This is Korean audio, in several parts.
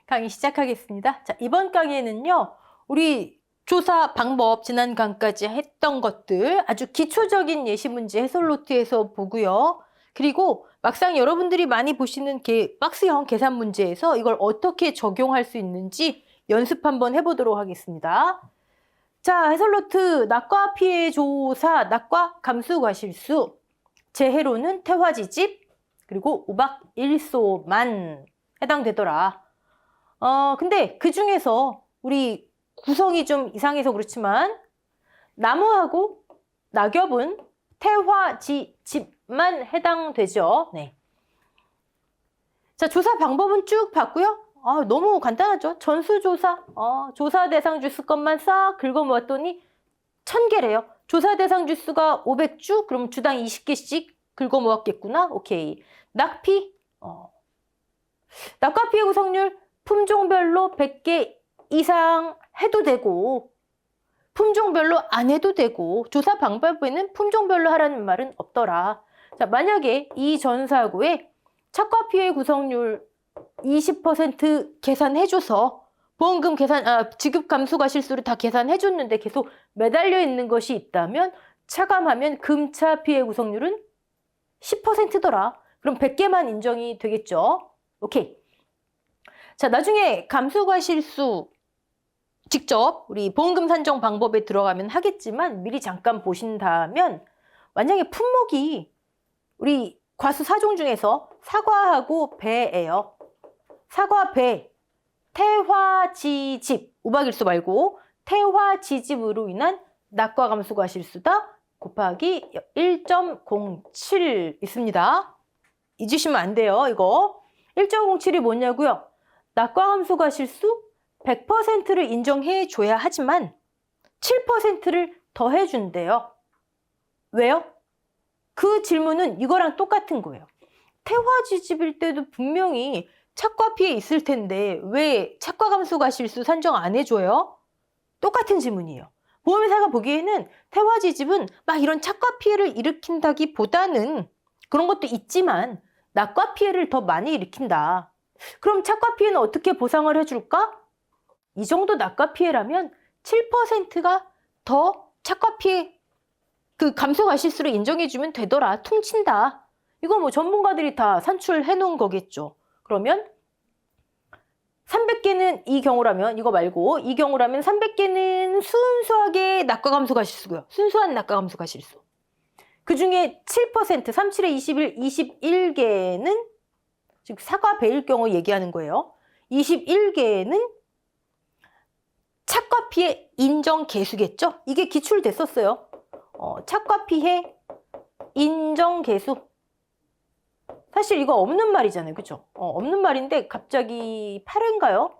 강의 시작하겠습니다. 자, 이번 강의에는요, 우리 조사 방법 지난 강까지 했던 것들 아주 기초적인 예시 문제 해설 노트에서 보고요. 그리고 막상 여러분들이 많이 보시는 박스형 계산 문제에서 이걸 어떻게 적용할 수 있는지 연습 한번 해보도록 하겠습니다. 자, 해설 노트 낙과 피해 조사, 낙과 감수 과실수, 재해로는 태화지집, 그리고 우박 일소만 해당되더라. 근데 그 중에서 우리 구성이 좀 이상해서 그렇지만 나무하고 낙엽은 태화지집만 해당되죠. 네. 자, 조사 방법은 쭉 봤고요. 너무 간단하죠. 전수조사. 조사 대상 주수 것만 싹 긁어 모았더니 1000개래요. 조사 대상 주수가 500주? 그럼 주당 20개씩 긁어 모았겠구나. 오케이. 낙피. 낙과 피해 구성률 품종별로 100개 이상 해도 되고 품종별로 안 해도 되고 조사 방법에는 품종별로 하라는 말은 없더라. 자, 만약에 이 전사구에 착과 피해 구성률 20% 계산해줘서 보험금 지급 감수 과실수를 다 계산해줬는데 계속 매달려 있는 것이 있다면 차감하면 금차 피해 구성률은 10%더라. 그럼 100개만 인정이 되겠죠. 오케이. 자, 나중에 감수 과실수 직접 우리 보험금 산정 방법에 들어가면 하겠지만 미리 잠깐 보신다면 만약에 품목이 우리 과수 4종 중에서 사과하고 배예요. 사과, 배, 태화지집, 우박일수 말고 태화지집으로 인한 낙과 감수 과실수다 곱하기 1.07 있습니다. 잊으시면 안 돼요, 이거. 1.07이 뭐냐고요? 낙과 감수 과실수 100%를 인정해 줘야 하지만 7%를 더 해준대요. 왜요? 그 질문은 이거랑 똑같은 거예요. 태화지집일 때도 분명히 착과 피해 있을 텐데 왜 착과 감수 과실수 산정 안 해줘요? 똑같은 질문이에요. 보험회사가 보기에는 태화지집은 막 이런 착과 피해를 일으킨다기보다는 그런 것도 있지만 낙과 피해를 더 많이 일으킨다. 그럼 착과 피해는 어떻게 보상을 해줄까? 이 정도 낙과 피해라면 7%가 더 착과 피해 그 감수 과실수를 인정해주면 되더라. 퉁친다. 이거 뭐 전문가들이 다 산출해 놓은 거겠죠. 그러면 300개는 이 경우라면 이거 말고 이 경우라면 300개는 순수하게 낙과 감수 과실수고요. 순수한 낙과 감수 과실수. 그 중에 7%, 37에 21, 21개는 즉 사과 배일 경우 얘기하는 거예요. 21개는 착과 피해 인정 개수겠죠? 이게 기출됐었어요. 착과 피해 인정 개수. 사실 이거 없는 말이잖아요. 그죠? 없는 말인데 갑자기 8회인가요?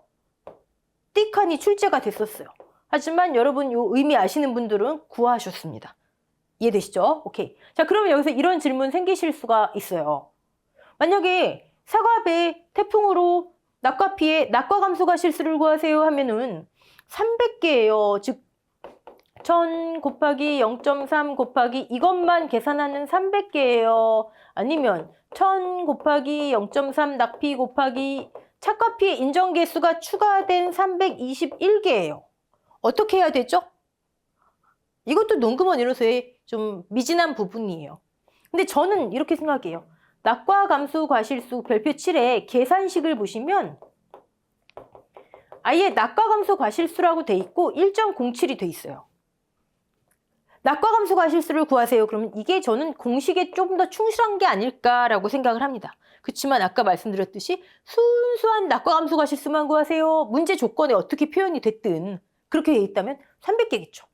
띡하니 출제가 됐었어요. 하지만 여러분 요 의미 아시는 분들은 구하셨습니다. 이해되시죠? 오케이. 자, 그러면 여기서 이런 질문 생기실 수가 있어요. 만약에 사과배 태풍으로 낙과 피해, 낙과 감수 과실수를 구하세요 하면은 300개예요. 즉 1000 곱하기 0.3 곱하기 이것만 계산하는 300개예요. 아니면 1000 곱하기 0.3 낙피 곱하기 착과 피해 인정 개수가 추가된 321개예요. 어떻게 해야 되죠? 이것도 농금원으로서의 좀 미진한 부분이에요. 근데 저는 이렇게 생각해요. 낙과 감수 과실수 별표 7에 계산식을 보시면 아예 낙과 감수 과실수라고 돼 있고 1.07이 돼 있어요. 낙과 감수 과실수를 구하세요. 그러면 이게 저는 공식에 좀 더 충실한 게 아닐까라고 생각을 합니다. 그렇지만 아까 말씀드렸듯이 순수한 낙과 감수 과실수만 구하세요. 문제 조건에 어떻게 표현이 됐든 그렇게 돼 있다면 300개겠죠.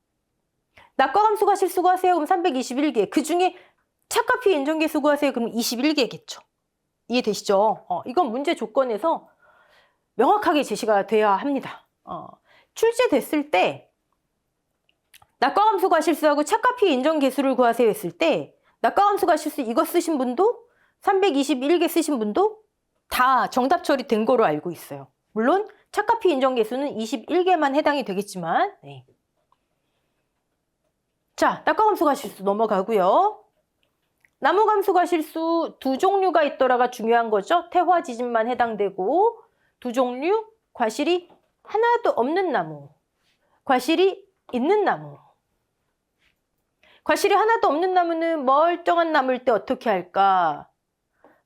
낙과 감수 과실수 구하세요. 그럼 321개. 그중에 착과 피해 인정 개수 구하세요. 그럼 21개겠죠. 이해되시죠? 이건 문제 조건에서 명확하게 제시가 돼야 합니다. 출제됐을 때 낙과 감수 과실수하고 착과 피해 인정 개수를 구하세요 했을 때 낙과 감수 과실수 이거 쓰신 분도 321개 쓰신 분도 다 정답 처리된 거로 알고 있어요. 물론 착과 피해 인정 개수는 21개만 해당이 되겠지만 네. 자, 낙과 감수 과실수 넘어가고요. 나무 감수 과실수 두 종류가 있더라가 중요한 거죠. 태화지집만 해당되고 두 종류 과실이 하나도 없는 나무, 과실이 있는 나무. 과실이 하나도 없는 나무는 멀쩡한 나무일 때 어떻게 할까?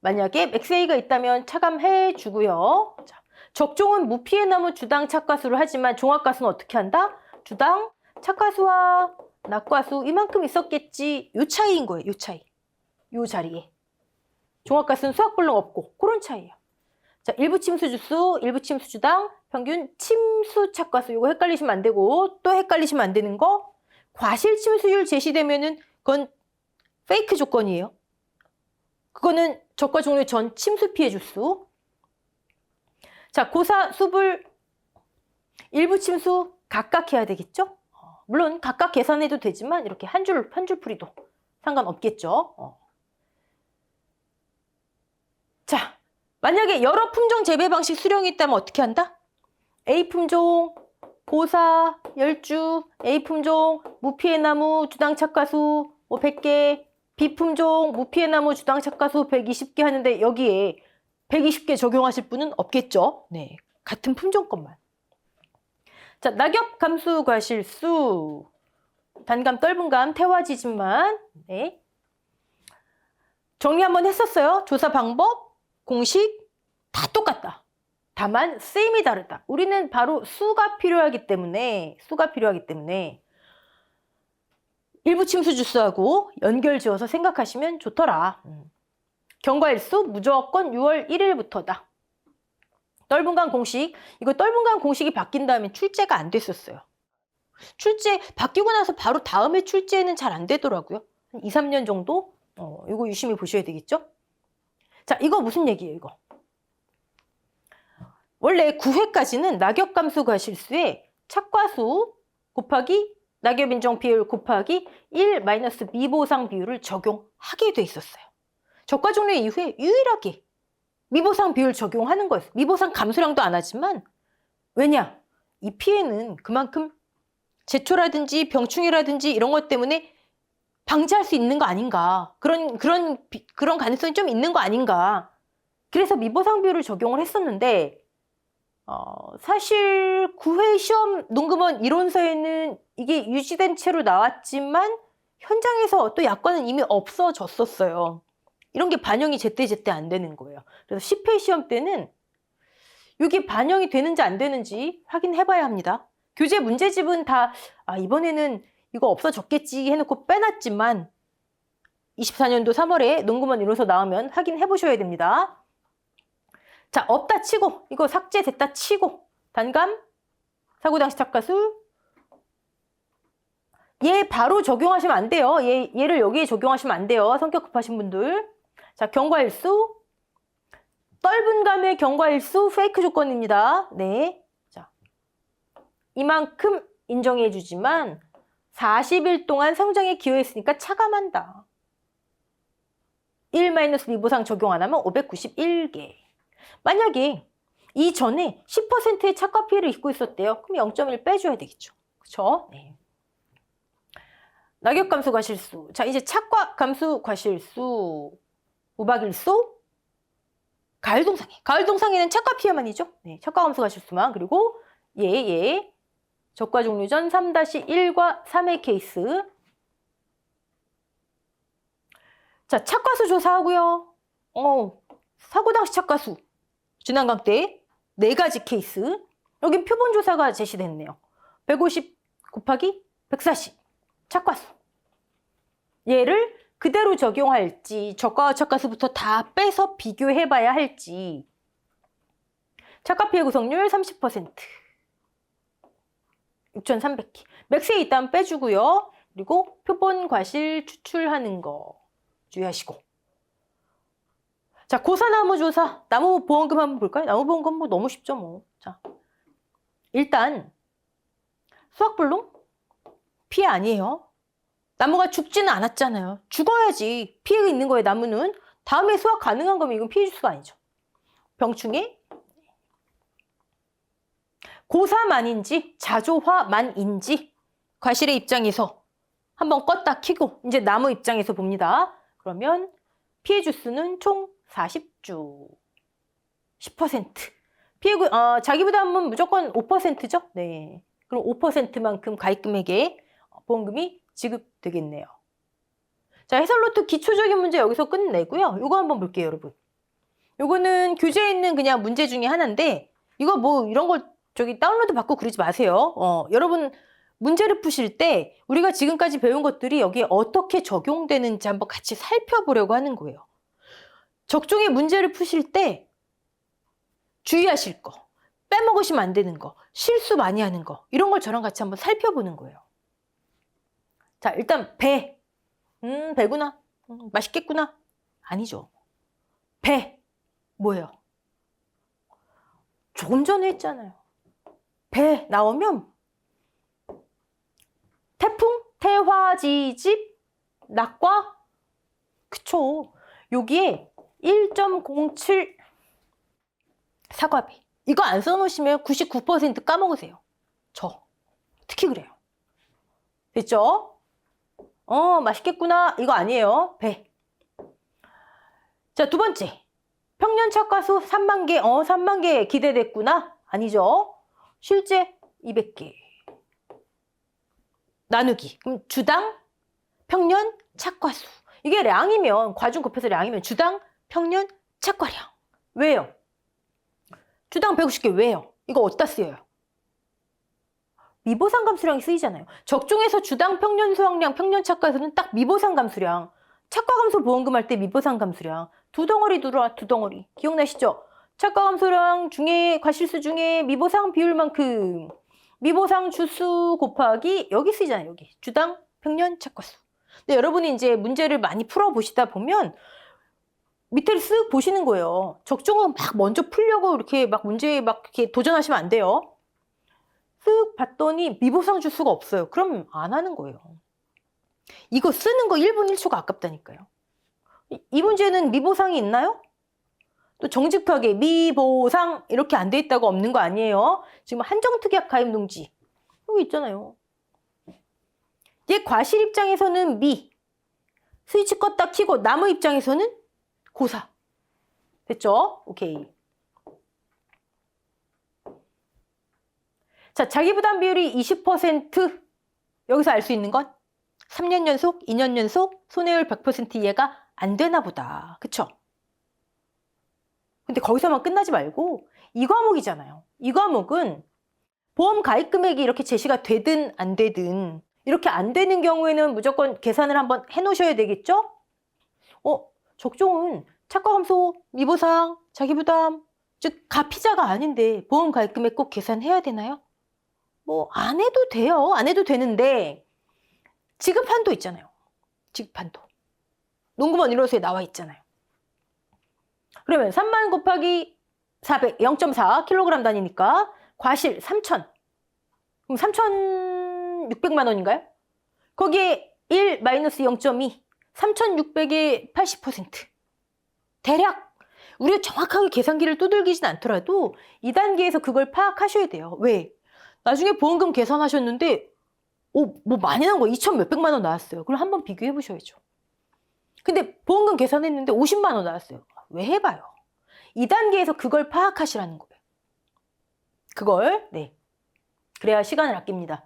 만약에 맥세이가 있다면 차감해 주고요. 자, 적종은 무피해 나무 주당 착과수를 하지만 종합과수는 어떻게 한다? 주당 착과수와 낙과수 이만큼 있었겠지. 요 차이인 거예요. 요 차이. 요 자리에. 종합과수는 수학불능 없고 그런 차이예요. 자, 일부 침수 주수, 일부 침수 주당, 평균 침수 착과수. 이거 헷갈리시면 안 되고 또 헷갈리시면 안 되는 거 과실 침수율 제시되면은 그건 페이크 조건이에요. 그거는 적과 종류의 전 침수 피해 주수. 자, 고사 수불 일부 침수 각각 해야 되겠죠? 물론 각각 계산해도 되지만 이렇게 한 줄 풀이도 상관없겠죠. 자, 만약에 여러 품종 재배 방식 수령이 있다면 어떻게 한다? A품종, 고사, 열주, A품종, 무피해 나무, 주당 착과수 100개, B품종, 무피해 나무, 주당 착과수 120개 하는데 여기에 120개 적용하실 분은 없겠죠? 네, 같은 품종 것만. 자, 낙엽 감수 과실수, 단감, 떫은감, 태화 지진만. 네. 정리 한번 했었어요. 조사 방법, 공식 다 똑같다. 다만 쓰임이 다르다. 우리는 바로 수가 필요하기 때문에 일부 침수 주수하고 연결 지어서 생각하시면 좋더라. 경과일수 무조건 6월 1일부터다. 떫은감 공식, 이거 떫은감 공식이 바뀐 다음에 출제가 안 됐었어요. 출제 바뀌고 나서 바로 다음에 출제는 잘 안 되더라고요. 한 2, 3년 정도? 이거 유심히 보셔야 되겠죠? 자, 이거 무슨 얘기예요, 이거? 원래 9회까지는 낙엽감수 과실수에 착과수 곱하기 낙엽인정 비율 곱하기 1 마이너스 미보상 비율을 적용하게 돼 있었어요. 적과 종류 이후에 유일하게 미보상 비율 적용하는 거였어요. 미보상 감소량도 안 하지만 왜냐? 이 피해는 그만큼 제초라든지 병충해라든지 이런 것 때문에 방지할 수 있는 거 아닌가. 그런 가능성이 좀 있는 거 아닌가. 그래서 미보상 비율을 적용을 했었는데 사실 9회 시험 논금원 이론서에는 이게 유지된 채로 나왔지만 현장에서 또 약관은 이미 없어졌었어요. 이런 게 반영이 제때 안 되는 거예요. 그래서 10회 시험 때는 이게 반영이 되는지 안 되는지 확인해 봐야 합니다. 교재 문제집은 다 이번에는 이거 없어졌겠지 해놓고 빼놨지만 24년도 3월에 논금원 이론서 나오면 확인해 보셔야 됩니다. 자, 없다 치고 이거 삭제됐다 치고 단감, 사고당시 착과수 얘 바로 적용하시면 안 돼요. 얘를 여기에 적용하시면 안 돼요. 성격 급하신 분들. 자, 경과일수 떫은감의 경과일수 페이크 조건입니다. 네, 자 이만큼 인정해 주지만 40일 동안 성장에 기여했으니까 차감한다. 1 마이너스 미보상 적용 안 하면 591개. 만약에 이전에 10%의 착과 피해를 입고 있었대요. 그럼 0.1 빼줘야 되겠죠. 그쵸? 네. 낙엽 감수 과실수. 자, 이제 착과 감수 과실수. 우박일수. 가을동상해. 가을동상해는 착과 피해만이죠. 네, 착과 감수 과실수만. 그리고 적과 종류 전 3-1과 3의 케이스. 자, 착과수 조사하고요. 사고당시 착과수. 지난강 때 4가지 케이스. 여기 표본 조사가 제시됐네요. 150 곱하기 140. 착과수. 얘를 그대로 적용할지 적과와 착과수부터 다 빼서 비교해봐야 할지. 착과 피해 구성률 30%. 6,300개. 맥스에 있다면 빼주고요. 그리고 표본 과실 추출하는 거 주의하시고. 자, 고사나무 조사. 나무 보험금 한번 볼까요? 나무 보험금 뭐 너무 쉽죠, 뭐. 자, 일단 수확불능 피해 아니에요. 나무가 죽지는 않았잖아요. 죽어야지 피해가 있는 거예요, 나무는. 다음에 수확 가능한 거면 이건 피해 주수가 아니죠. 병충해 고사만인지 자조화만인지 과실의 입장에서 한번 껐다 켜고 이제 나무 입장에서 봅니다. 그러면 피해 주수는 총 40주 10%. 자기 부담은 무조건 5%죠? 네. 그럼 5%만큼 가입금액에 보험금이 지급되겠네요. 자, 해설노트 기초적인 문제 여기서 끝내고요. 이거 한번 볼게요, 여러분. 요거는 교재에 있는 그냥 문제 중에 하나인데, 이거 뭐 이런 걸 다운로드 받고 그러지 마세요. 여러분 문제를 푸실 때 우리가 지금까지 배운 것들이 여기에 어떻게 적용되는지 한번 같이 살펴보려고 하는 거예요. 적종의 문제를 푸실 때 주의하실 거, 빼먹으시면 안 되는 거, 실수 많이 하는 거, 이런 걸 저랑 같이 한번 살펴보는 거예요. 자, 일단 배. 배구나. 맛있겠구나. 아니죠. 배. 뭐예요? 조금 전에 했잖아요. 배 나오면 태풍, 태화지집, 낙과. 그쵸. 여기에 1.07 사과배. 이거 안 써놓으시면 99% 까먹으세요. 저 특히 그래요. 됐죠? 맛있겠구나. 이거 아니에요. 배. 자, 두 번째. 평년착과수 3만 개. 3만 개 기대됐구나. 아니죠. 실제 200개. 나누기. 그럼 주당 평년 착과수. 이게 량이면, 과중 곱해서 량이면 주당 평년 착과량. 왜요? 주당 150개 왜요? 이거 어디다 쓰여요? 미보상 감수량이 쓰이잖아요. 적중해서 주당 평년 수확량, 평년 착과수는 딱 미보상 감수량. 착과 감소 보험금 할 때 미보상 감수량. 두 덩어리 들어와, 두 덩어리. 기억나시죠? 착과 감소량 중에, 과실수 중에 미보상 비율만큼 미보상 주수 곱하기 여기 쓰이잖아요. 여기. 주당 평년 착과수. 근데 여러분이 이제 문제를 많이 풀어보시다 보면 밑에를 쓱 보시는 거예요. 적중은 막 먼저 풀려고 이렇게 막 문제에 막 이렇게 도전하시면 안 돼요. 쓱 봤더니 미보상 주수가 없어요. 그럼 안 하는 거예요. 이거 쓰는 거 1분 1초가 아깝다니까요. 이 문제는 미보상이 있나요? 또 정직하게 미보상 이렇게 안 돼 있다고 없는 거 아니에요. 지금 한정특약 가입 농지 여기 있잖아요. 얘 과실 입장에서는 미, 스위치 껐다 켜고 나무 입장에서는 고사. 됐죠? 오케이. 자, 자기부담 비율이 20% 여기서 알 수 있는 건 3년 연속, 2년 연속 손해율 100% 이해가 안 되나 보다. 그쵸? 근데 거기서만 끝나지 말고 이 과목이잖아요. 이 과목은 보험 가입 금액이 이렇게 제시가 되든 안 되든 이렇게 안 되는 경우에는 무조건 계산을 한번 해 놓으셔야 되겠죠? 적종은 착과 감소, 미보상, 자기부담, 즉 가피자가 아닌데 보험 가입 금액 꼭 계산해야 되나요? 뭐 안 해도 돼요. 안 해도 되는데 지급한도 있잖아요. 지급한도. 농구본 1호수에 나와 있잖아요. 그러면 3만 곱하기 400, 0.4kg 단위니까 과실 3,000. 그럼 3,600만 원인가요? 거기에 1 마이너스 0.2, 3,600의 80%. 대략 우리가 정확하게 계산기를 두들기진 않더라도 2단계에서 그걸 파악하셔야 돼요. 왜? 나중에 보험금 계산하셨는데 뭐 많이 나온 거 2천 몇백만 원 나왔어요. 그럼 한번 비교해 보셔야죠. 근데 보험금 계산했는데 50만 원 나왔어요. 왜 해봐요? 2단계에서 그걸 파악하시라는 거예요. 그걸, 네. 그래야 시간을 아낍니다.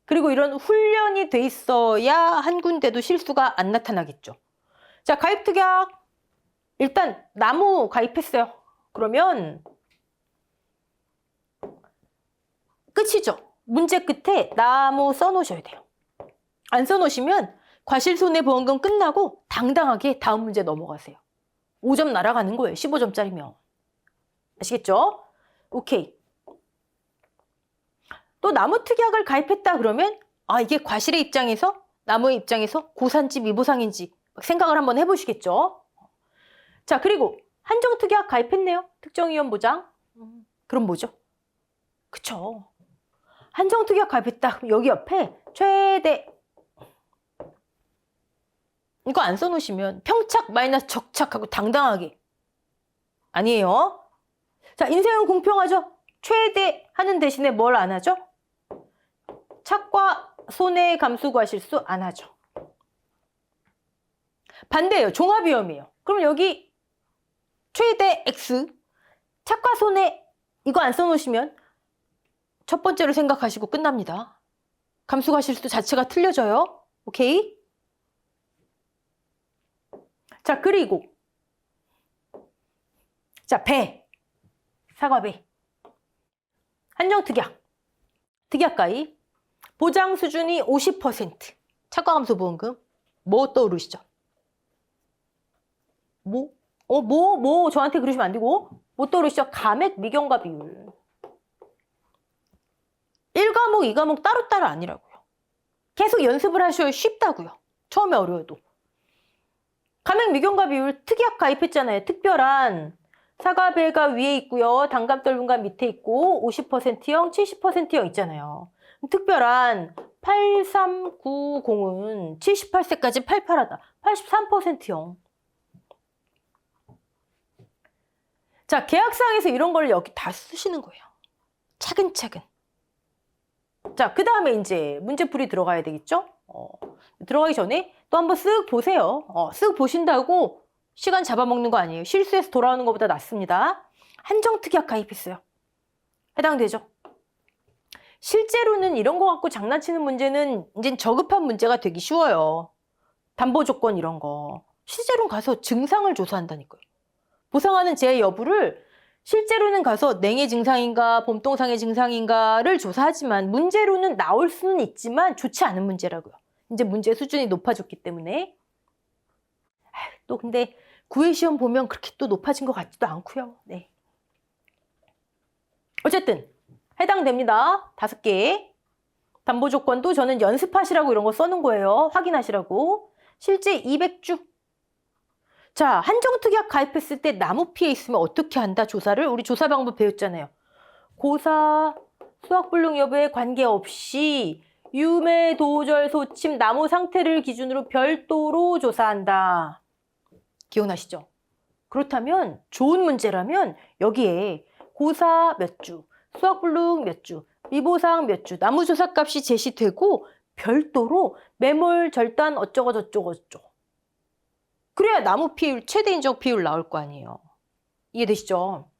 그리고 이런 훈련이 돼 있어야 한 군데도 실수가 안 나타나겠죠. 자, 가입특약. 일단 나무 가입했어요. 그러면 끝이죠. 문제 끝에 나무 써놓으셔야 돼요. 안 써놓으시면 과실손해보험금 끝나고 당당하게 다음 문제 넘어가세요. 5점 날아가는 거예요. 15점짜리면. 아시겠죠? 오케이. 또 나무특약을 가입했다 그러면 이게 과실의 입장에서 나무의 입장에서 고산지 미보상인지 생각을 한번 해보시겠죠? 자, 그리고 한정특약 가입했네요. 특정위험 보장. 그럼 뭐죠? 그쵸. 한정특약 가입했다. 그럼 여기 옆에 최대 이거 안 써놓으시면 평착 마이너스 적착하고 당당하게 아니에요. 자, 인생은 공평하죠. 최대 하는 대신에 뭘 안 하죠? 착과 손해 감수 과실수 안 하죠. 반대예요. 종합위험이에요. 그럼 여기 최대 X 착과 손해 이거 안 써놓으시면 첫 번째로 생각하시고 끝납니다. 감수가실수 자체가 틀려져요. 오케이? 자, 그리고 자, 배. 사과배. 한정특약. 특약가입. 보장 수준이 50%. 착과감소보험금. 뭐 떠오르시죠? 뭐 저한테 그러시면 안 되고. 뭐 떠오르시죠? 감액 미경과 비율. 1과목, 2과목 따로따로 아니라고요. 계속 연습을 하셔야 쉽다고요. 처음에 어려워도. 감액 미경과 비율 특약 가입했잖아요. 특별한 사과배가 위에 있고요. 단감떨분간 밑에 있고 50%형, 70%형 있잖아요. 특별한 8390은 78세까지 팔팔하다. 83%형. 자, 계약사항에서 이런 걸 여기 다 쓰시는 거예요. 차근차근. 자, 그 다음에 이제 문제풀이 들어가야 되겠죠? 들어가기 전에 또 한번 쓱 보세요. 쓱 보신다고 시간 잡아먹는 거 아니에요. 실수해서 돌아오는 것보다 낫습니다. 한정특약 가입했어요. 해당되죠? 실제로는 이런 거 갖고 장난치는 문제는 이제 저급한 문제가 되기 쉬워요. 담보조건 이런 거. 실제로는 가서 증상을 조사한다니까요. 보상하는 제 여부를 실제로는 가서 냉해 증상인가 봄동상해 증상인가를 조사하지만 문제로는 나올 수는 있지만 좋지 않은 문제라고요. 이제 문제 수준이 높아졌기 때문에. 또 근데 구회시험 보면 그렇게 또 높아진 것 같지도 않고요. 네. 어쨌든 해당됩니다. 5개. 담보조건도 저는 연습하시라고 이런 거 써놓은 거예요. 확인하시라고. 실제 200주. 자, 한정특약 가입했을 때 나무 피해 있으면 어떻게 한다? 조사를. 우리 조사 방법 배웠잖아요. 고사, 수확불능 여부에 관계없이 유매, 도절, 소침, 나무 상태를 기준으로 별도로 조사한다. 기억나시죠? 그렇다면 좋은 문제라면 여기에 고사 몇 주, 수확불능 몇 주, 미보상 몇 주, 나무 조사값이 제시되고 별도로 매몰, 절단 어쩌고 저쩌고 저쩌고. 그래야 나무 피해율, 최대 인정 피해율 나올 거 아니에요. 이해되시죠?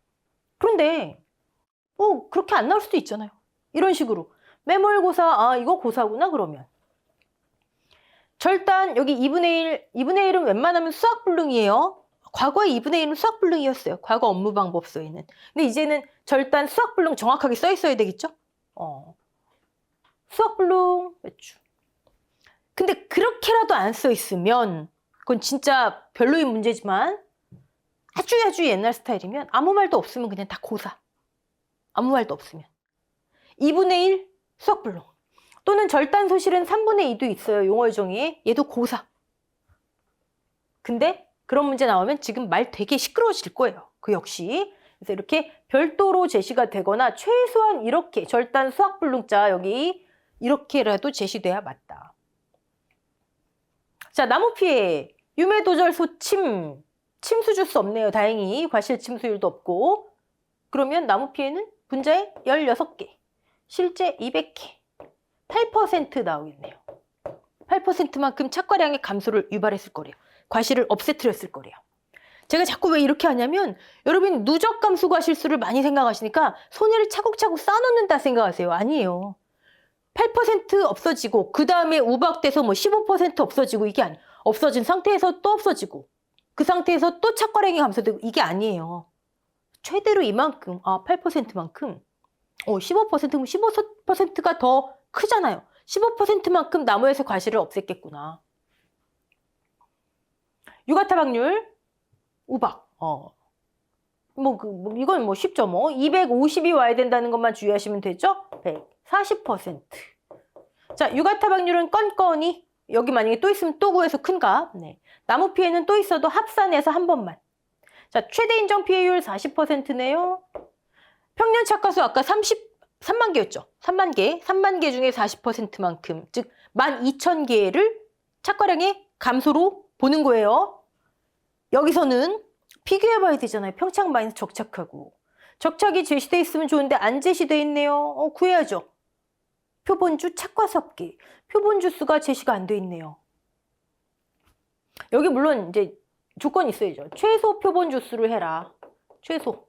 그런데 그렇게 안 나올 수도 있잖아요. 이런 식으로. 매몰고사, 이거 고사구나 그러면. 절단 여기 2분의 1, 2분의 1은 웬만하면 수학불능이에요. 과거에 2분의 1은 수학불능이었어요. 과거 업무 방법서에는. 근데 이제는 절단 수학불능 정확하게 써 있어야 되겠죠? 수학불능 몇 주. 근데 그렇게라도 안 써 있으면 그건 진짜 별로인 문제지만 아주 옛날 스타일이면 아무 말도 없으면 그냥 다 고사. 아무 말도 없으면. 2분의 1 수학불능. 또는 절단 소실은 3분의 2도 있어요. 용어 정의에. 얘도 고사. 근데 그런 문제 나오면 지금 말 되게 시끄러워질 거예요. 그 역시. 그래서 이렇게 별도로 제시가 되거나 최소한 이렇게 절단 수학불능자 여기 이렇게라도 제시돼야 맞다. 자, 나무 피해. 유매, 도절, 소침. 침수 줄 수 없네요. 다행히 과실 침수율도 없고. 그러면 나무 피해는 분자에 16개. 실제 200개. 8% 나오겠네요. 8%만큼 착과량의 감소를 유발했을 거래요. 과실을 없애뜨렸을 거래요. 제가 자꾸 왜 이렇게 하냐면 여러분 누적 감소 과실수를 많이 생각하시니까 손해를 차곡차곡 쌓아놓는다 생각하세요. 아니에요. 8% 없어지고 그 다음에 우박돼서 15% 없어지고 이게 아니에요. 없어진 상태에서 또 없어지고 그 상태에서 또 착과량이 감소되고 이게 아니에요. 최대로 이만큼 8%만큼 15%면 15%가 더 크잖아요. 15%만큼 나무에서 과실을 없앴겠구나. 유가타박률 우박. 이건 쉽죠. 250이 와야 된다는 것만 주의하시면 되죠. 140%. 자, 유가타박률은 건건이 여기 만약에 또 있으면 또 구해서 큰 값. 네. 나무 피해는 또 있어도 합산해서 한 번만. 자, 최대 인정 피해율 40%네요. 평년 착과수 아까 3만 개였죠. 3만 개. 3만 개 중에 40%만큼, 즉 12,000개를 착과량의 감소로 보는 거예요. 여기서는 비교해봐야 되잖아요. 평착 마이너스 적착하고. 적착이 제시돼 있으면 좋은데 안 제시돼 있네요. 구해야죠. 표본주 착과수 합계. 표본주 수가 제시가 안 돼 있네요. 여기 물론 이제 조건이 있어야죠. 최소 표본주 수를 해라. 최소.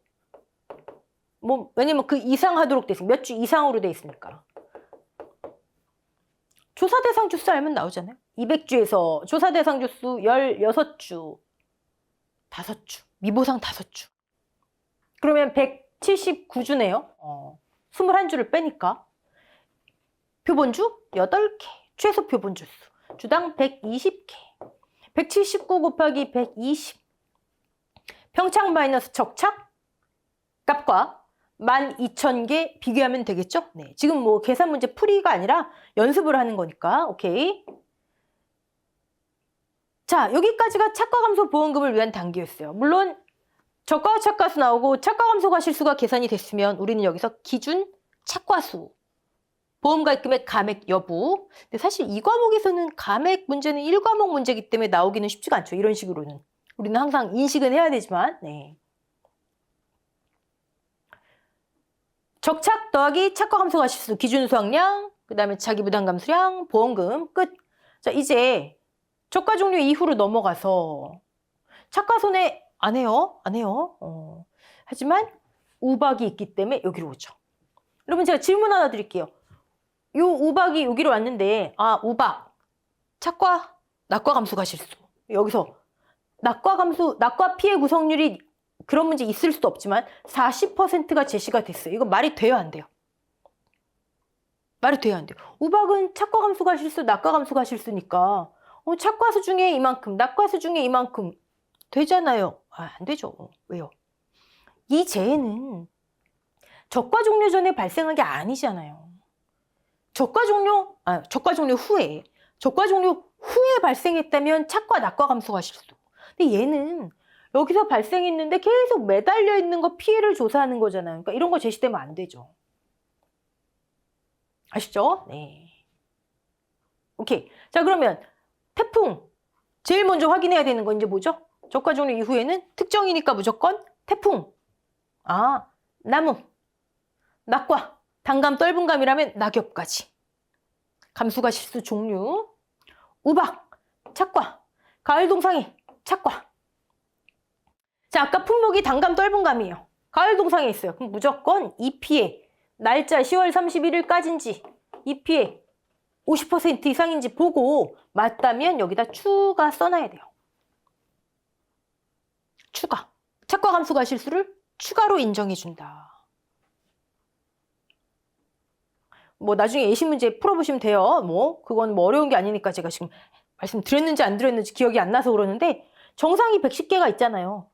뭐 왜냐면 그 이상 하도록 돼 있으니까 몇 주 이상으로 돼 있으니까. 조사 대상 주수 알면 나오잖아요. 200주에서 조사 대상 주수 16주, 5주, 미보상 5주. 그러면 179주네요. 21주를 빼니까. 표본주 8개, 최소 표본주 수. 주당 120개. 179 곱하기 120. 평착 마이너스 적착 값과 12,000개 비교하면 되겠죠? 네, 지금 뭐 계산 문제 풀이가 아니라 연습을 하는 거니까. 오케이. 자, 여기까지가 착과감소 보험금을 위한 단계였어요. 물론 저가와 착과수 나오고 착과감소가 실수가 계산이 됐으면 우리는 여기서 기준 착과수, 보험가입금액 감액 여부. 근데 사실 이 과목에서는 감액 문제는 1과목 문제이기 때문에 나오기는 쉽지가 않죠. 이런 식으로는. 우리는 항상 인식은 해야 되지만. 네. 적착 더하기 착과감소가 실수, 기준 수확량, 그 다음에 자기부담감수량, 보험금, 끝. 자, 이제 저가 종류 이후로 넘어가서 착과손해 안 해요. 안 해요. 하지만 우박이 있기 때문에 여기로 오죠. 여러분 제가 질문 하나 드릴게요. 요 우박이 여기로 왔는데 우박, 착과, 낙과감수가 실수. 여기서 낙과감수, 낙과 피해 구성률이 그런 문제 있을 수도 없지만 40%가 제시가 됐어요. 이거 말이 돼요, 안 돼요? 말이 돼요, 안 돼요? 우박은 착과감수가 실수, 낙과감수가 실수니까 착과수 중에 이만큼, 낙과수 중에 이만큼 되잖아요. 안 되죠. 왜요? 이 재해는 적과 종료 전에 발생한 게 아니잖아요. 적과 종료 후에. 적과 종료 후에 발생했다면 착과, 낙과 감소가 실수. 근데 얘는 여기서 발생했는데 계속 매달려 있는 거 피해를 조사하는 거잖아요. 그러니까 이런 거 제시되면 안 되죠. 아시죠? 네. 오케이. 자, 그러면 태풍. 제일 먼저 확인해야 되는 건 이제 뭐죠? 적과 종료 이후에는 특정이니까 무조건 태풍. 나무. 낙과. 단감, 떫은감이라면 낙엽까지. 감수가 실수 종류. 우박. 착과. 가을 동상에 착과. 자, 아까 품목이 단감, 떫은감이에요. 가을 동상에 있어요. 그럼 무조건 이 피해. 날짜 10월 31일까지인지 이 피해 50% 이상인지 보고 맞다면 여기다 추가 써놔야 돼요. 추가. 착과 감수가 실수를 추가로 인정해준다. 뭐 나중에 예시 문제 풀어보시면 돼요. 그건 어려운 게 아니니까 제가 지금 말씀드렸는지 안 드렸는지 기억이 안 나서 그러는데 정상이 110개가 있잖아요.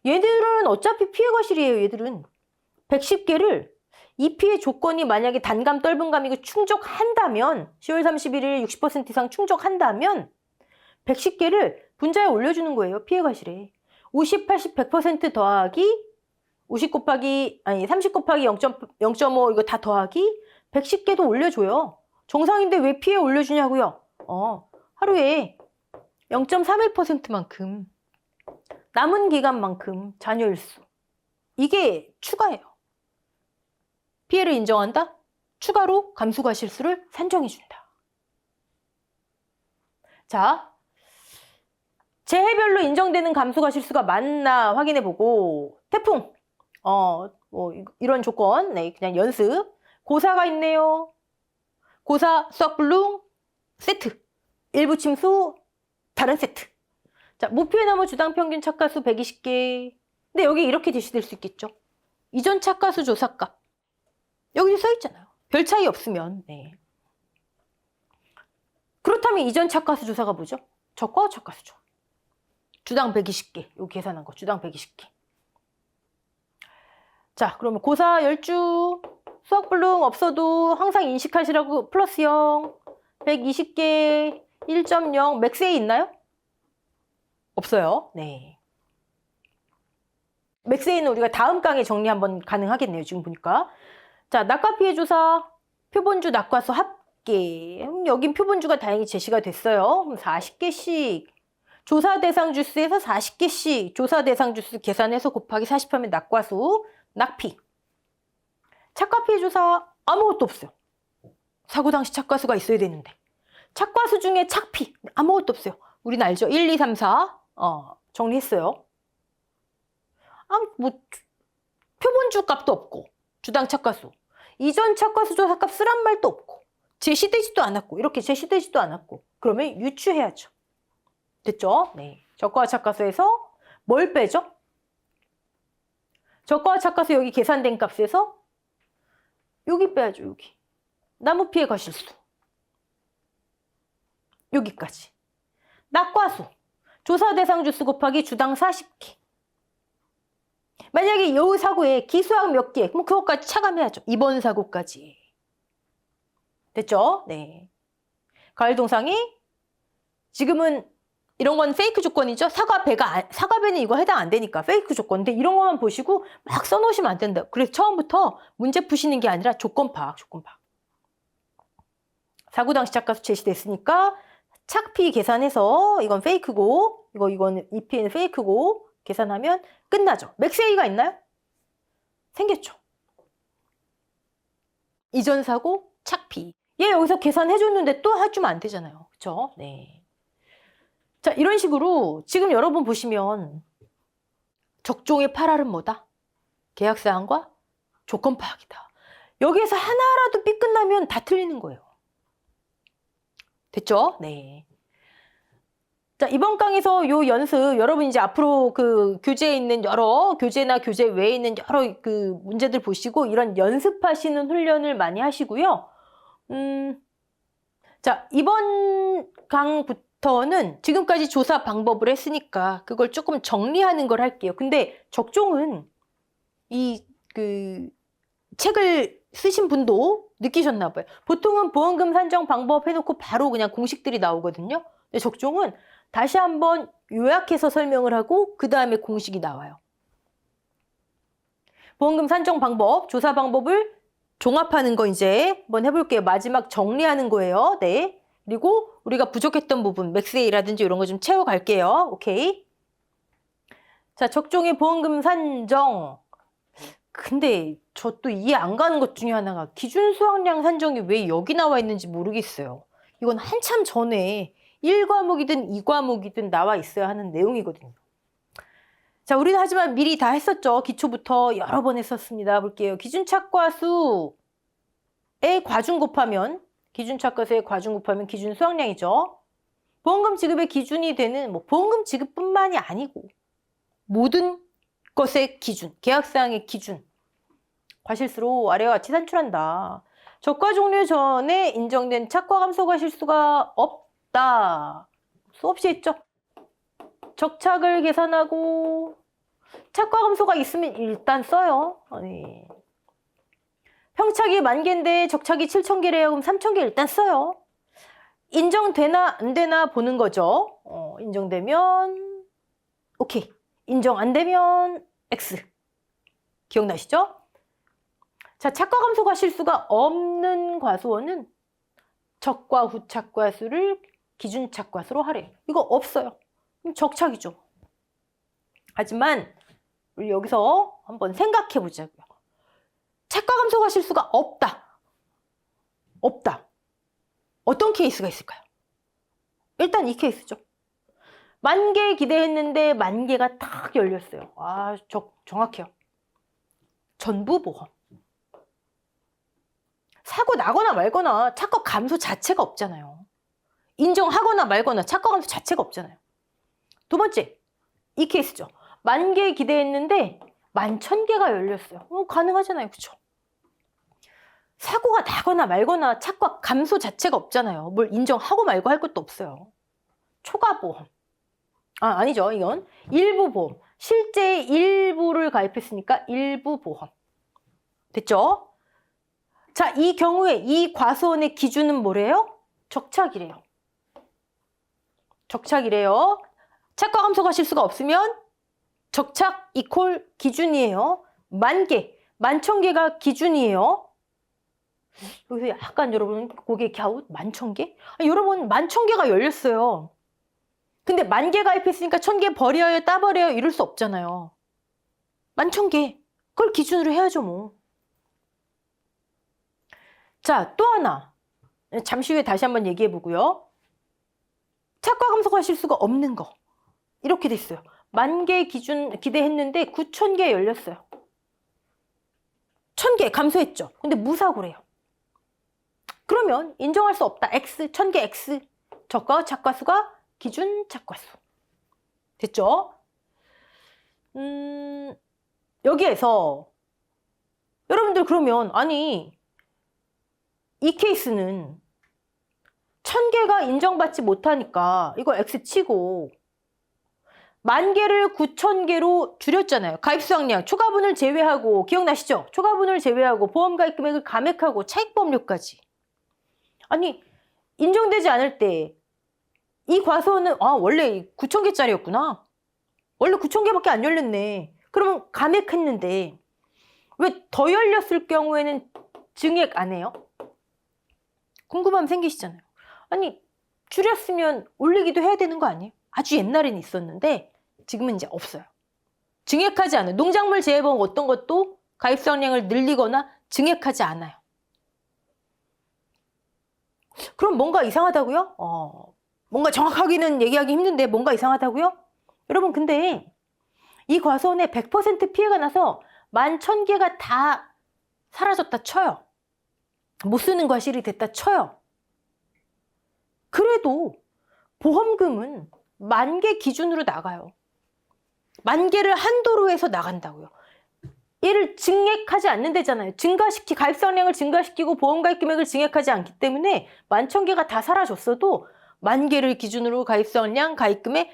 얘들은 어차피 피해 과실이에요. 얘들은 110개를 이 피해 조건이 만약에 단감, 떫은감이고 충족한다면 10월 31일 60% 이상 충족한다면 110개를 분자에 올려주는 거예요. 피해 과실에. 50, 80, 100% 더하기 30 곱하기 0.5 이거 다 더하기 110개도 올려줘요. 정상인데 왜 피해 올려주냐고요? 하루에 0.31%만큼 남은 기간만큼 잔여일수. 이게 추가예요. 피해를 인정한다? 추가로 감수과실수를 산정해준다. 자, 재해별로 인정되는 감수과실수가 맞나 확인해보고 태풍, 이런 조건, 네, 그냥 연습. 고사가 있네요. 고사, 썩블룸, 세트. 일부 침수, 다른 세트. 자, 무피해 나무 주당 평균 착과수 120개. 근데 여기 이렇게 제시될 수 있겠죠. 이전 착과수 조사값. 여기 써있잖아요. 별 차이 없으면. 네. 그렇다면 이전 착과수 조사가 뭐죠? 적과 착과수죠. 주당 120개. 여기 계산한 거. 주당 120개. 자, 그러면 고사 10주. 수학불능 없어도 항상 인식하시라고 플러스 0. 120개. 1.0. 맥스에 있나요? 없어요. 네. 맥스에는 우리가 다음 강의 정리 한번 가능하겠네요. 지금 보니까. 자, 낙과 피해 조사. 표본주 낙과수 합계. 여긴 표본주가 다행히 제시가 됐어요. 그럼 40개씩. 조사 대상 주수에서 40개씩 조사 대상 주수 계산해서 곱하기 40하면 낙과수, 낙피. 착과 피해 조사 아무것도 없어요. 사고 당시 착과수가 있어야 되는데. 착과수 중에 착피 아무것도 없어요. 우린 알죠? 1, 2, 3, 4 정리했어요. 이전주 값도 없고 주당 착과수, 이전 착과수 조사값 쓰란 말도 없고 제시되지도 않았고 이렇게 제시되지도 않았고 그러면 유추해야죠. 됐죠? 네. 저가와 착과수에서 뭘 빼죠? 저가와 착과수 여기 계산된 값에서 여기 빼야죠. 여기. 나무 피해 과실수. 여기까지. 낙과수. 조사 대상 주수 곱하기 주당 40개. 만약에 이 사고에 기수학 몇 개, 그럼 그것까지 차감해야죠. 이번 사고까지. 됐죠? 네. 가열동상이 지금은 이런 건 페이크 조건이죠. 사과배는 이거 해당 안 되니까 페이크 조건인데 이런 것만 보시고 막 써놓으시면 안 된다. 그래서 처음부터 문제 푸시는 게 아니라 조건 파악. 사고 당시 착과수 제시됐으니까 착피 계산해서 이건 페이크고 이건 EP는 페이크고 계산하면 끝나죠. 맥스A가 있나요? 생겼죠. 이전 사고 착피. 얘 여기서 계산해줬는데 또 해주면 안 되잖아요. 그쵸? 네. 자, 이런 식으로 지금 여러분 보시면 적종의 8R은 뭐다? 계약사항과 조건 파악이다. 여기에서 하나라도 삐 끝나면 다 틀리는 거예요. 됐죠? 네. 자, 이번 강에서 요 연습, 여러분 이제 앞으로 그 교재에 있는 여러, 교재나 교재 외에 있는 여러 그 문제들 보시고 이런 연습하시는 훈련을 많이 하시고요. 자, 이번 강부터는 지금까지 조사 방법을 했으니까 그걸 조금 정리하는 걸 할게요. 근데 적종은 이 책을 쓰신 분도 느끼셨나 봐요. 보통은 보험금 산정 방법 해놓고 바로 그냥 공식들이 나오거든요. 근데 적종은 다시 한번 요약해서 설명을 하고 그 다음에 공식이 나와요. 보험금 산정 방법, 조사 방법을 종합하는 거 이제 한번 해볼게요. 마지막 정리하는 거예요. 네. 그리고 우리가 부족했던 부분, 맥스A라든지 이런 거 좀 채워갈게요. 오케이. 자, 적종의 보험금 산정. 근데 저 또 이해 안 가는 것 중에 하나가 기준 수확량 산정이 왜 여기 나와 있는지 모르겠어요. 이건 한참 전에 1과목이든 2과목이든 나와 있어야 하는 내용이거든요. 자, 우리는 하지만 미리 다 했었죠. 기초부터 여러 번 했었습니다. 볼게요. 기준 착과수의 과중 곱하면 기준 수확량이죠. 보험금 지급의 기준이 되는 보험금 지급뿐만이 아니고 모든 것의 기준, 계약사항의 기준. 과실수로 아래와 같이 산출한다. 적과 종료 전에 인정된 착과 감소 과실수가 없다. 수없이 했죠. 적착을 계산하고 착과 감소가 있으면 일단 써요. 아니. 평착이 10,000개인데 적착이 7,000개래요. 그럼 3,000개 일단 써요. 인정되나 안 되나 보는 거죠. 인정되면 오케이. 인정 안 되면 X. 기억나시죠? 자, 착과 감소 과실수가 없는 과수원은 적과 후착과수를 기준 착과수로 하래. 이거 없어요. 그럼 적착이죠. 하지만 우리 여기서 한번 생각해 보자고요. 착과 감소 과실수가 없다. 어떤 케이스가 있을까요? 일단 이 케이스죠. 10,000개 기대했는데 10,000개가 탁 열렸어요. 아, 정확해요. 전부 보험. 사고 나거나 말거나 착과 감소 자체가 없잖아요. 인정하거나 말거나 착과 감소 자체가 없잖아요. 두 번째, 이 케이스죠. 10,000개 기대했는데 11,000개가 열렸어요. 가능하잖아요. 그렇죠? 사고가 나거나 말거나 착과 감소 자체가 없잖아요. 뭘 인정하고 말고 할 것도 없어요. 초과보험. 아니죠. 이건 일부 보험. 실제 일부를 가입했으니까 일부 보험. 됐죠? 자, 이 경우에 이 과수원의 기준은 뭐래요? 적착이래요. 착과 감소 과실수가 없으면 적착 이퀄 기준이에요. 10,000개, 11,000개가 기준이에요. 여기서 약간 여러분 고개 갸웃? 11,000개? 여러분 11,000개가 열렸어요. 근데 10,000개 가입했으니까 1,000개 버려요, 따버려요 이럴 수 없잖아요. 11,000개. 그걸 기준으로 해야죠 뭐. 자, 또 하나. 잠시 후에 다시 한번 얘기해 보고요. 착과 감소 과실수가 없는 거. 이렇게 됐어요. 10,000개 기준 기대했는데 9,000개 열렸어요. 1000개 감소했죠. 근데 무사고래요. 그러면 인정할 수 없다. X, 1000개 X. 저가 착과수가 기준 착과수. 됐죠? 여기에서 여러분들 그러면 아니 이 케이스는 1000개가 인정받지 못하니까 이거 X 치고 10,000개를 9,000개로 줄였잖아요. 가입수확량, 초과분을 제외하고 기억나시죠? 초과분을 제외하고 보험가입 금액을 감액하고 차익보험료까지. 아니 인정되지 않을 때 이 과소는 원래 9,000개짜리였구나. 원래 9,000개밖에 안 열렸네. 그러면 감액했는데 왜 더 열렸을 경우에는 증액 안 해요? 궁금함 생기시잖아요. 아니 줄였으면 올리기도 해야 되는 거 아니에요? 아주 옛날에는 있었는데 지금은 이제 없어요. 증액하지 않아요. 농작물 재해보험 어떤 것도 가입수확량을 늘리거나 증액하지 않아요. 그럼 뭔가 이상하다고요? 뭔가 정확하게는 얘기하기 힘든데 뭔가 이상하다고요? 여러분 근데 이 과손에 100% 피해가 나서 11,000개가 다 사라졌다 쳐요. 못 쓰는 과실이 됐다 쳐요. 그래도 보험금은 10,000개 기준으로 나가요. 10,000개를 한도로 해서 나간다고요. 얘를 증액하지 않는다잖아요. 가입수확량을 증가시키고 보험가입 금액을 증액하지 않기 때문에 11,000개가 다 사라졌어도 10,000개를 기준으로 가입수확량, 가입금액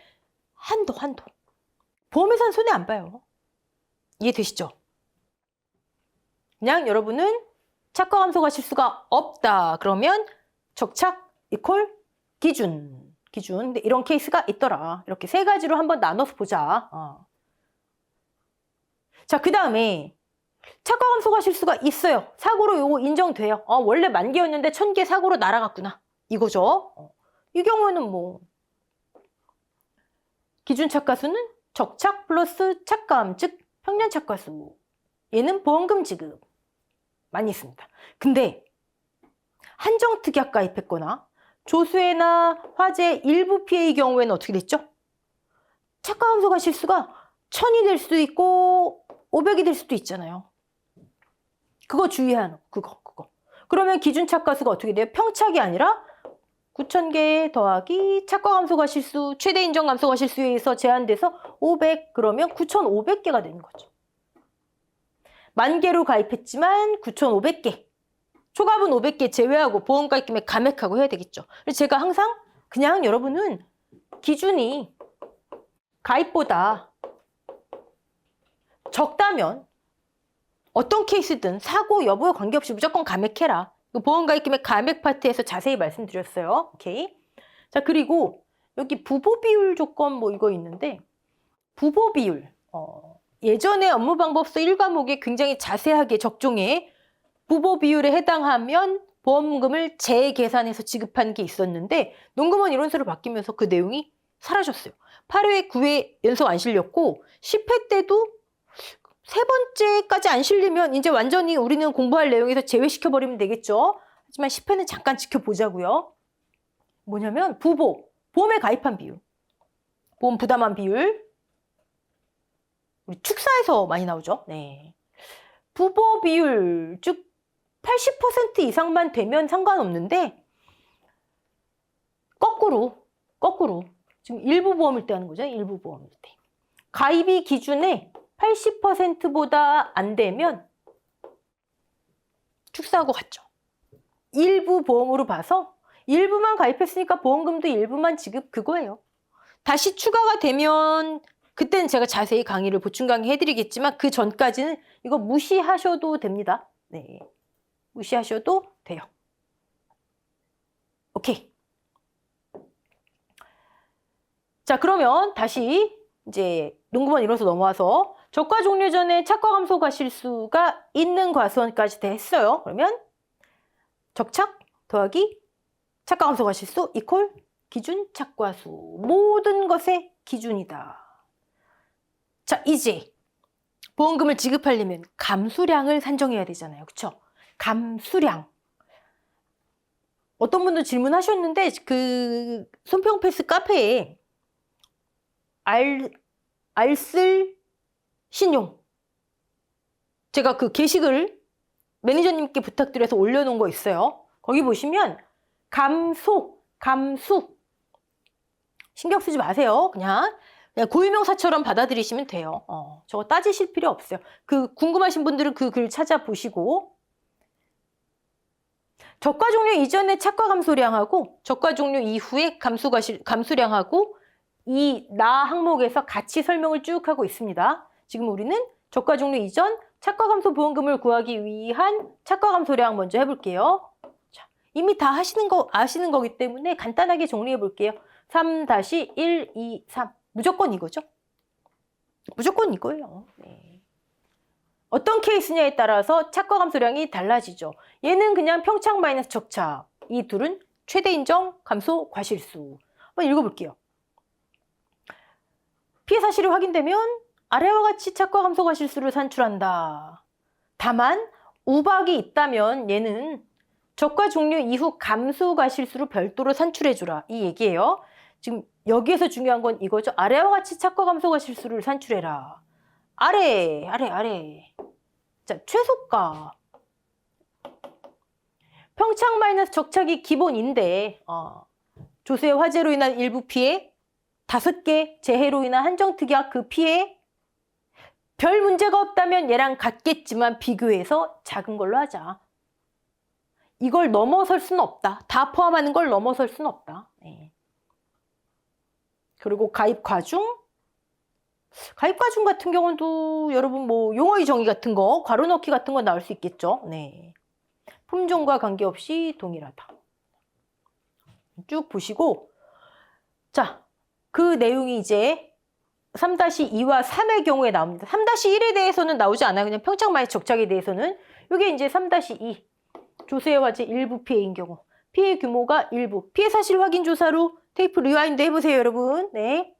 한도. 보험회사는 손해 안 봐요. 이해되시죠? 그냥 여러분은 착과 감소가 실수가 없다. 그러면 적착 이퀄 기준. 근데 이런 케이스가 있더라. 이렇게 세 가지로 한번 나눠서 보자. 자, 그 다음에 착과 감소가 실수가 있어요. 사고로 요거 인정돼요. 원래 10,000개였는데 1,000개 사고로 날아갔구나. 이거죠. 이 경우에는 뭐 기준 착과수는 적착 플러스 착감, 즉 평년 착과수. 얘는 보험금 지급 많이 있습니다. 근데 한정특약 가입했거나 조수해나 화재 일부 피해의 경우에는 어떻게 됐죠? 착과 감소가 실수가 1,000이 될 수도 있고 500이 될 수도 있잖아요. 그거 주의하는 그거. 그러면 기준 착과수가 어떻게 돼요? 평착이 아니라 9,000개 더하기 착과 감소가 실수, 최대 인정 감소가 실수에 의해서 제한돼서 500 그러면 9,500개가 되는 거죠. 10,000개로 가입했지만 9,500개. 초과분 500개 제외하고 보험가입 금액 감액하고 해야 되겠죠. 그래서 제가 항상 그냥 여러분은 기준이 가입보다 적다면 어떤 케이스든 사고 여부에 관계없이 무조건 감액해라. 보험가입 금액 감액 파트에서 자세히 말씀드렸어요. 오케이. 자, 그리고 여기 부보 비율 조건 뭐 이거 있는데 부보 비율 예전에 업무방법서 1과목에 굉장히 자세하게 적종해 부보 비율에 해당하면 보험금을 재계산해서 지급한 게 있었는데 농금원 이론서로 바뀌면서 그 내용이 사라졌어요. 8회, 9회 연속 안 실렸고 10회 때도 세 번째까지 안 실리면 이제 완전히 우리는 공부할 내용에서 제외시켜버리면 되겠죠. 하지만 10회는 잠깐 지켜보자고요. 뭐냐면 보험에 가입한 비율, 보험 부담한 비율, 우리 축사에서 많이 나오죠. 네. 부보 비율, 즉 80% 이상만 되면 상관없는데 거꾸로 지금 일부 보험일 때 하는 거죠. 일부 보험일 때. 가입이 기준에 80%보다 안 되면 축사하고 같죠. 일부 보험으로 봐서 일부만 가입했으니까 보험금도 일부만 지급 그거예요. 다시 추가가 되면 그때는 제가 자세히 강의를 보충 강의 해드리겠지만 그 전까지는 이거 무시하셔도 됩니다. 네, 무시하셔도 돼요. 오케이. 자, 그러면 다시 이제 농구본 이론서 넘어와서 적과 종료 전에 착과 감소 과실수가 있는 과수원까지 다 했어요. 그러면 적착 더하기 착과 감소 과실수 이퀄 기준 착과수. 모든 것의 기준이다. 자, 이제 보험금을 지급하려면 감수량을 산정해야 되잖아요. 그쵸? 감수량. 어떤 분도 질문하셨는데 그 손평패스 카페에 알쓸 신용 제가 그 게시글 매니저님께 부탁드려서 올려놓은 거 있어요. 거기 보시면 감소, 감수 신경 쓰지 마세요. 그냥 고유명사처럼 받아들이시면 돼요. 저거 따지실 필요 없어요. 그 궁금하신 분들은 그 글 찾아보시고 적과 종료 이전의 착과 감소량하고 적과 종료 이후의 감소량하고 이 나 항목에서 같이 설명을 쭉 하고 있습니다. 지금 우리는 적과 종료 이전 착과 감소 보험금을 구하기 위한 착과 감소량 먼저 해볼게요. 자, 이미 다 아시는 거기 때문에 간단하게 정리해 볼게요. 3-1, 2, 3 무조건 이거죠. 무조건 이거예요. 네. 어떤 케이스냐에 따라서 착과 감소량이 달라지죠. 얘는 그냥 평착 마이너스 적착. 이 둘은 최대 인정 감소 과실수. 한번 읽어볼게요. 피해 사실이 확인되면 아래와 같이 착과 감소 과실수를 산출한다. 다만 우박이 있다면 얘는 적과 종료 이후 감소 과실수로 별도로 산출해주라. 이 얘기예요. 지금 여기에서 중요한 건 이거죠. 아래와 같이 착과 감소 과실수를 산출해라. 아래. 자, 최소가. 평착 마이너스 적착이 기본인데 조세 화재로 인한 일부 피해, 5개 재해로 인한 한정특약 그 피해 별 문제가 없다면 얘랑 같겠지만 비교해서 작은 걸로 하자. 이걸 넘어설 수는 없다. 다 포함하는 걸 넘어설 수는 없다. 네. 그리고 가입 과중 같은 경우도 여러분 뭐 용어의 정의 같은 거, 괄호 넣기 같은 거 나올 수 있겠죠. 네. 품종과 관계없이 동일하다. 쭉 보시고 자, 그 내용이 이제 3-2와 3의 경우에 나옵니다. 3-1에 대해서는 나오지 않아요. 그냥 평착 마이너스 적착에 대해서는. 이게 이제 3-2 조세 화재 일부 피해인 경우. 피해 규모가 일부. 피해 사실 확인 조사로 테이프 리와인드 해보세요, 여러분. 네.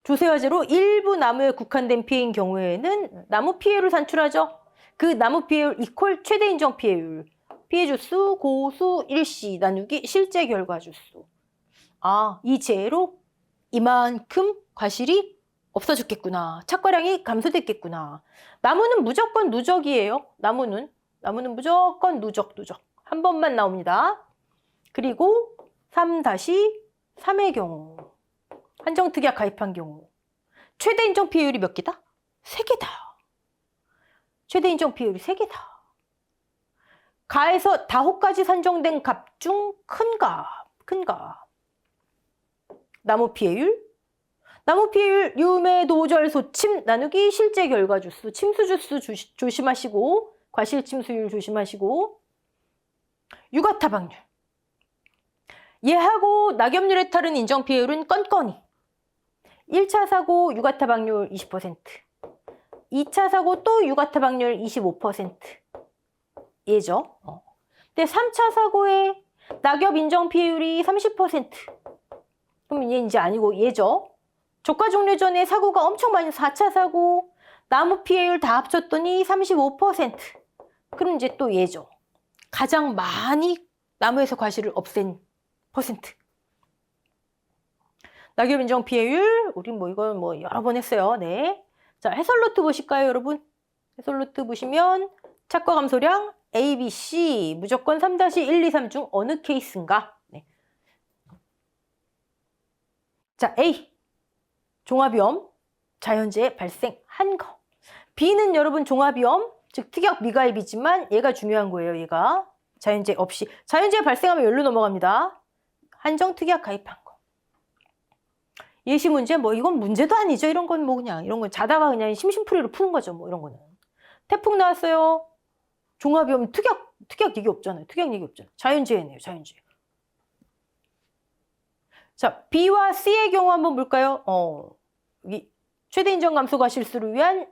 조세 화재로 일부 나무에 국한된 피해인 경우에는 나무 피해율을 산출하죠. 그 나무 피해율 이퀄 최대 인정 피해율. 피해 주수, 고수, 일시 나누기 실제 결과 주수. 이 재해로 이만큼 과실이 없어졌겠구나. 착과량이 감소됐겠구나. 나무는 무조건 누적이에요. 나무는 무조건 누적. 한 번만 나옵니다. 그리고 3-3의 경우. 한정특약 가입한 경우. 최대 인정 피해율이 몇 개다? 3개다. 최대 인정 피해율이 3개다. 가에서 다호까지 산정된 값 중 큰 값. 나무 피해율, 유매 도절 소침 나누기 실제 결과 주수, 침수 주수 조심하시고, 과실 침수율 조심하시고, 유가타박률. 얘하고 낙엽률에 따른 인정 피해율은 건건이. 1차 사고 유가타박률 20%, 2차 사고 또 유가타박률 25%. 얘죠. 근데 3차 사고에 낙엽 인정 피해율이 30%. 그럼 얘 이제 아니고 얘죠. 적과 종료 전에 사고가 엄청 많이 4차 사고, 나무 피해율 다 합쳤더니 35%. 그럼 이제 또 얘죠. 가장 많이 나무에서 과실을 없앤 퍼센트. 낙엽 인정 피해율, 우리 이건 여러 번 했어요. 네. 자, 해설 노트 보실까요, 여러분? 해설 노트 보시면 착과 감소량 A, B, C 무조건 3-1, 2, 3 중 어느 케이스인가? 네. 자, A. 종합위험, 자연재해 발생한 거. B는 여러분 종합위험, 즉 특약 미가입이지만 얘가 중요한 거예요, 얘가. 자연재해 없이. 자연재해 발생하면 열로 넘어갑니다. 한정특약 가입한 거. 예시 문제, 이건 문제도 아니죠. 이런 건 이런 건 자다가 그냥 심심풀이로 푸는 거죠, 이런 거는. 태풍 나왔어요. 종합위험, 특약 얘기 없잖아요. 자연재해네요, 자연재해. 자, B와 C의 경우 한번 볼까요? 여기 최대 인정 감소 과실수를 위한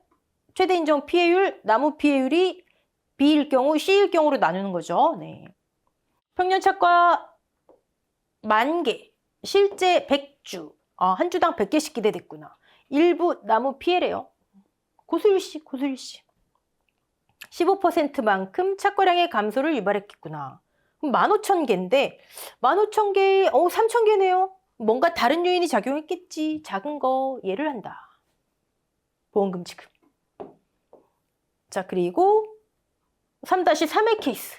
최대 인정 피해율, 나무 피해율이 B일 경우, C일 경우로 나누는 거죠. 네. 평년 착과 10,000개, 실제 100주, 한 주당 100개씩 기대됐구나. 일부 나무 피해래요. 고수일시. 15%만큼 착과량의 감소를 유발했겠구나. 그럼 15,000개인데 15,000개, 3,000개네요. 뭔가 다른 요인이 작용했겠지. 작은 거 예를 한다. 보험금 지급. 자, 그리고 3-3의 케이스.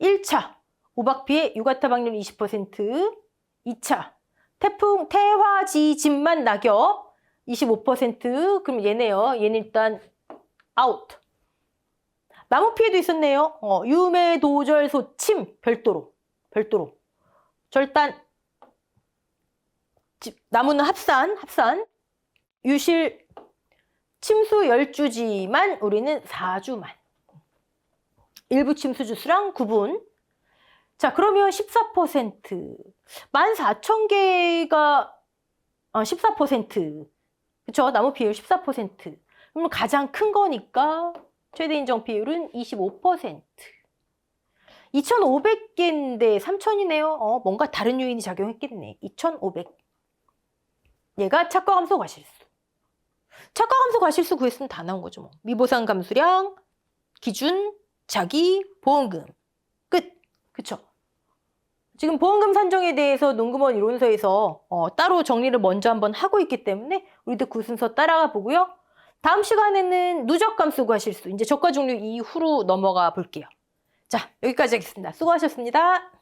1차, 우박 피해 유가타 확률 20%. 2차, 태풍, 태화, 지진만 낙엽 25%. 그럼 얘네요. 얘는 일단 아웃. 나무 피해도 있었네요. 유매, 도절소, 침, 별도로. 절단, 나무는 합산. 유실, 침수 10주지만 우리는 4주만. 일부 침수 주수랑 구분. 자, 그러면 14%. 14,000개가 14%. 그쵸? 나무 피해율 14%. 그러면 가장 큰 거니까 최대 인정 피해율은 25%. 2,500개인데 3,000이네요. 뭔가 다른 요인이 작용했겠네. 2,500. 얘가 착과 감소 과실수. 착과 감소 과실수 구했으면 다 나온 거죠. 뭐. 미보상 감수량, 기준, 자기, 보험금. 끝. 그쵸? 지금 보험금 산정에 대해서 농금원 이론서에서 따로 정리를 먼저 한번 하고 있기 때문에 우리도 그 순서 따라가 보고요. 다음 시간에는 누적 감수 과실수, 이제 적과 종류 이후로 넘어가 볼게요. 자, 여기까지 하겠습니다. 수고하셨습니다.